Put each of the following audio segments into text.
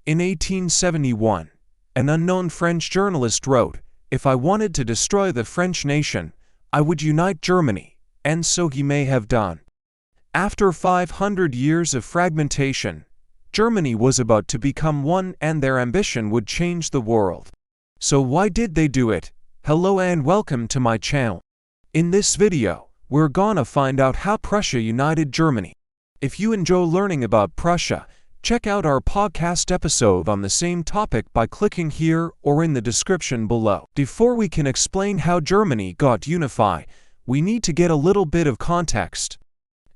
In 1871, an unknown French journalist wrote, "If I wanted to destroy the French nation, I would unite Germany," and so he may have done. After 500 years of fragmentation, Germany was about to become one, and their ambition would change the world. So why did they do it? Hello and welcome to my channel. In this video, we're gonna find out how Prussia united Germany. If you enjoy learning about Prussia, check out our podcast episode on the same topic by clicking here or in the description below. Before we can explain how Germany got unified, we need to get a little bit of context.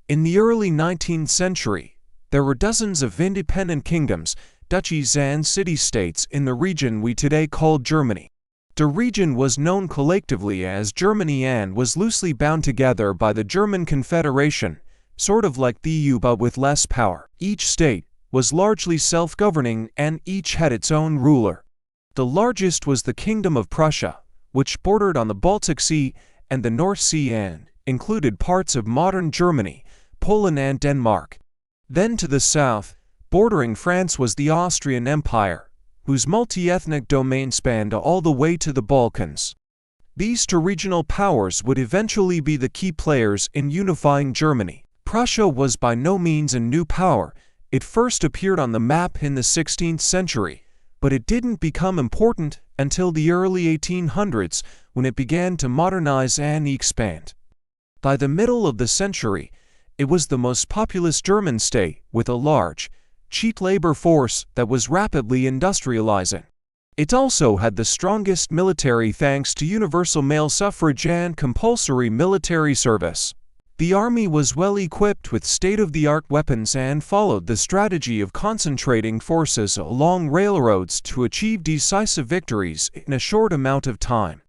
In the early 19th century, there were dozens of independent kingdoms, duchies and city-states in the region we today call Germany. The region was known collectively as Germany and was loosely bound together by the German Confederation, sort of like the EU but with less power. Each state was largely self-governing and each had its own ruler. The largest was the Kingdom of Prussia, which bordered on the Baltic Sea and the North Sea and included parts of modern Germany, Poland and Denmark. Then to the south, bordering France, was the Austrian Empire, whose multi-ethnic domain spanned all the way to the Balkans. These two regional powers would eventually be the key players in unifying Germany. Prussia was by no means a new power. It first appeared on the map in the 16th century, but it didn't become important until the early 1800s when it began to modernize and expand. By the middle of the century, it was the most populous German state with a large, cheap labor force that was rapidly industrializing. It also had the strongest military thanks to universal male suffrage and compulsory military service. The army was well equipped with state-of-the-art weapons and followed the strategy of concentrating forces along railroads to achieve decisive victories in a short amount of time.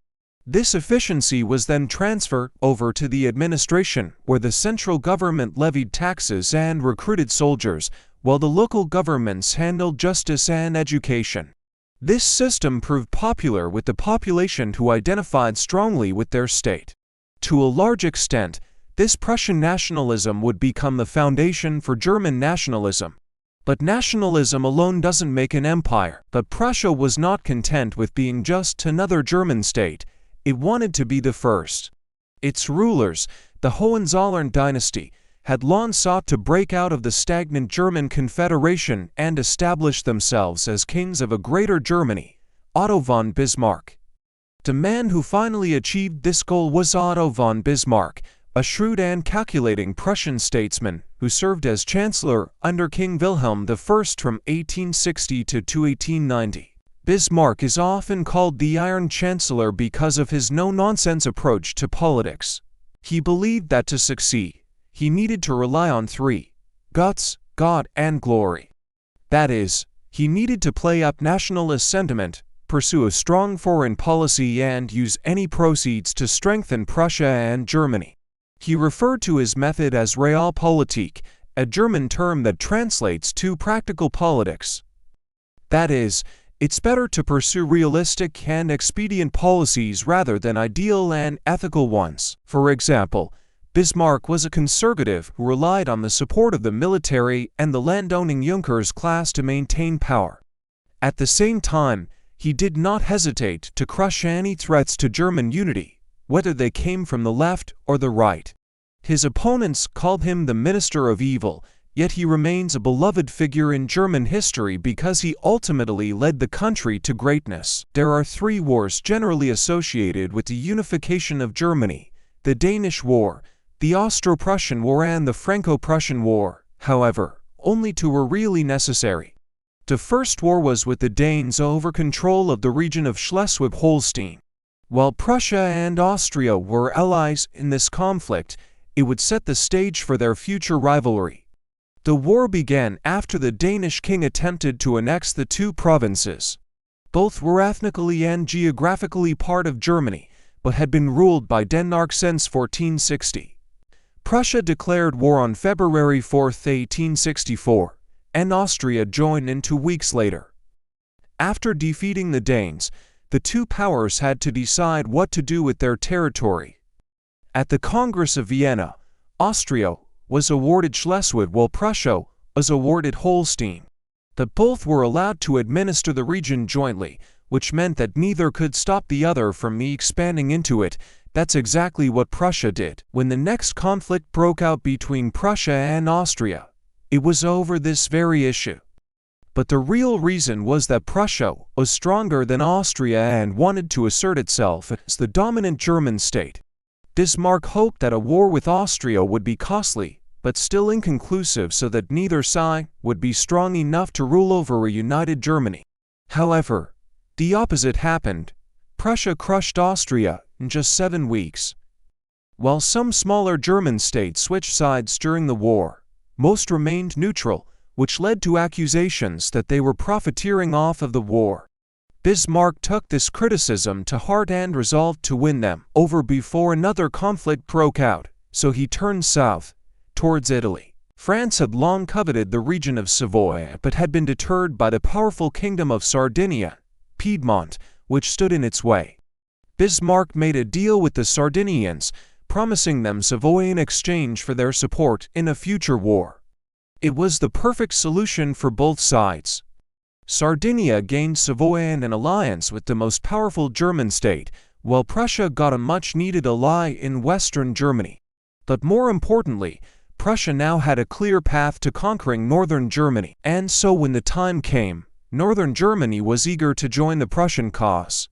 This efficiency was then transferred over to the administration, where the central government levied taxes and recruited soldiers, while the local governments handled justice and education. This system proved popular with the population who identified strongly with their state. To a large extent, this Prussian nationalism would become the foundation for German nationalism. But nationalism alone doesn't make an empire. But Prussia was not content with being just another German state. It wanted to be the first. Its rulers, the Hohenzollern dynasty, had long sought to break out of the stagnant German Confederation and establish themselves as kings of a greater Germany, Otto von Bismarck. The man who finally achieved this goal was Otto von Bismarck, a shrewd and calculating Prussian statesman who served as chancellor under King Wilhelm I from 1860 to 1890. Bismarck is often called the Iron Chancellor because of his no-nonsense approach to politics. He believed that to succeed, he needed to rely on three: guts, God, and glory. That is, he needed to play up nationalist sentiment, pursue a strong foreign policy, and use any proceeds to strengthen Prussia and Germany. He referred to his method as realpolitik, a German term that translates to practical politics. That is, it's better to pursue realistic and expedient policies rather than ideal and ethical ones. For example, Bismarck was a conservative who relied on the support of the military and the land-owning Junkers class to maintain power. At the same time, he did not hesitate to crush any threats to German unity, whether they came from the left or the right. His opponents called him the Minister of Evil, yet he remains a beloved figure in German history because he ultimately led the country to greatness. There are three wars generally associated with the unification of Germany: the Danish War, the Austro-Prussian War, and the Franco-Prussian War. However, only two were really necessary. The first war was with the Danes over control of the region of Schleswig-Holstein. While Prussia and Austria were allies in this conflict, it would set the stage for their future rivalry. The war began after the Danish king attempted to annex the two provinces. Both were ethnically and geographically part of Germany, but had been ruled by Denmark since 1460. Prussia declared war on February 4, 1864, and Austria joined in 2 weeks later. After defeating the Danes, the two powers had to decide what to do with their territory. At the Congress of Vienna, Austria was awarded Schleswig while Prussia was awarded Holstein. that both were allowed to administer the region jointly, which meant that neither could stop the other from expanding into it. That's exactly what Prussia did. When the next conflict broke out between Prussia and Austria, it was over this very issue. But the real reason was that Prussia was stronger than Austria and wanted to assert itself as the dominant German state. Bismarck hoped that a war with Austria would be costly, but still inconclusive, so that neither side would be strong enough to rule over a united Germany. However, the opposite happened. Prussia crushed Austria in just 7 weeks. While some smaller German states switched sides during the war, most remained neutral, which led to accusations that they were profiteering off of the war. Bismarck took this criticism to heart and resolved to win them over before another conflict broke out, so he turned south, towards Italy. France had long coveted the region of Savoy, but had been deterred by the powerful kingdom of Sardinia, Piedmont, which stood in its way. Bismarck made a deal with the Sardinians, promising them Savoy in exchange for their support in a future war. It was the perfect solution for both sides. Sardinia gained Savoy and an alliance with the most powerful German state, while Prussia got a much-needed ally in Western Germany. But more importantly, Prussia now had a clear path to conquering northern Germany, and so when the time came, northern Germany was eager to join the Prussian cause.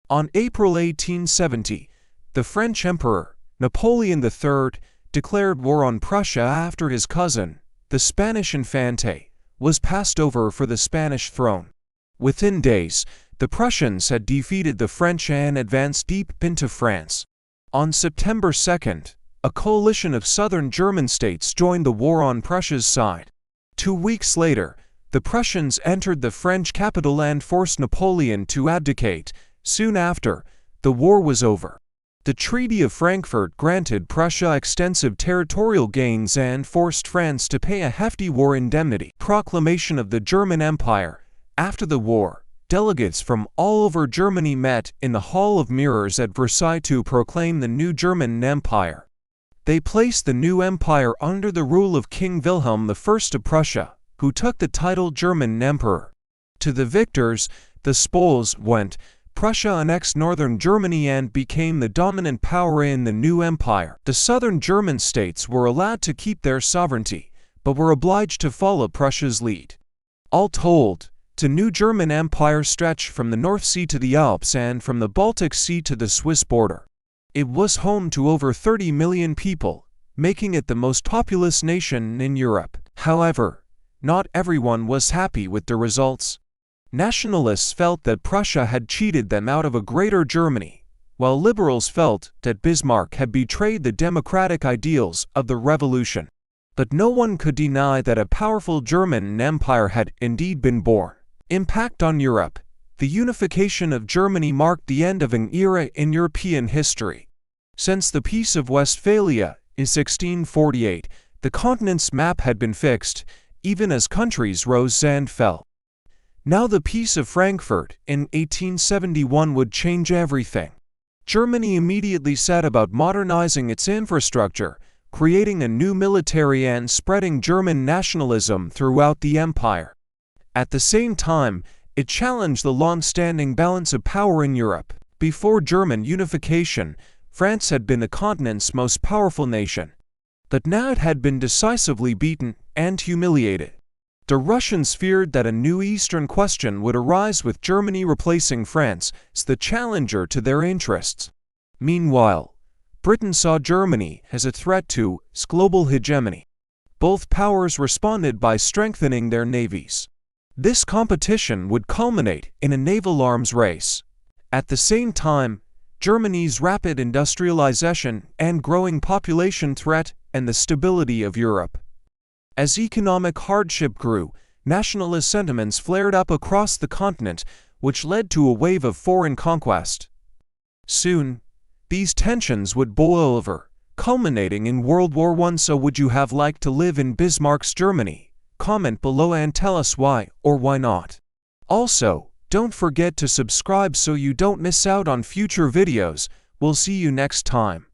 On April 1870, the French Emperor, Napoleon III, declared war on Prussia after his cousin, the Spanish Infante, was passed over for the Spanish throne. Within days, the Prussians had defeated the French and advanced deep into France. On September 2nd, a coalition of southern German states joined the war on Prussia's side. 2 weeks later, the Prussians entered the French capital and forced Napoleon to abdicate. Soon after, the war was over. The Treaty of Frankfurt granted Prussia extensive territorial gains and forced France to pay a hefty war indemnity. Proclamation of the German Empire. After the war, delegates from all over Germany met in the Hall of Mirrors at Versailles to proclaim the new German Empire. They placed the new empire under the rule of King Wilhelm I of Prussia, who took the title German Emperor. To the victors, the spoils went. Prussia annexed northern Germany and became the dominant power in the new empire. The southern German states were allowed to keep their sovereignty, but were obliged to follow Prussia's lead. All told, the new German Empire stretched from the North Sea to the Alps and from the Baltic Sea to the Swiss border. It was home to over 30 million people, making it the most populous nation in Europe. However, not everyone was happy with the results. Nationalists felt that Prussia had cheated them out of a greater Germany, while liberals felt that Bismarck had betrayed the democratic ideals of the revolution. But no one could deny that a powerful German empire had indeed been born. Impact on Europe. The unification of Germany marked the end of an era in European history. Since the Peace of Westphalia in 1648, the continent's map had been fixed, even as countries rose and fell. Now the Peace of Frankfurt in 1871 would change everything. Germany immediately set about modernizing its infrastructure, creating a new military and spreading German nationalism throughout the empire. At the same time, it challenged the long-standing balance of power in Europe. Before German unification, France had been the continent's most powerful nation. But now it had been decisively beaten and humiliated. The Russians feared that a new Eastern question would arise with Germany replacing France as the challenger to their interests. Meanwhile, Britain saw Germany as a threat to its global hegemony. Both powers responded by strengthening their navies. This competition would culminate in a naval arms race. At the same time, Germany's rapid industrialization and growing population threat and the stability of Europe. As economic hardship grew, nationalist sentiments flared up across the continent, which led to a wave of foreign conquest. Soon, these tensions would boil over, culminating in World War I. So would you have liked to live in Bismarck's Germany? Comment below and tell us why or why not. Also, don't forget to subscribe so you don't miss out on future videos. We'll see you next time.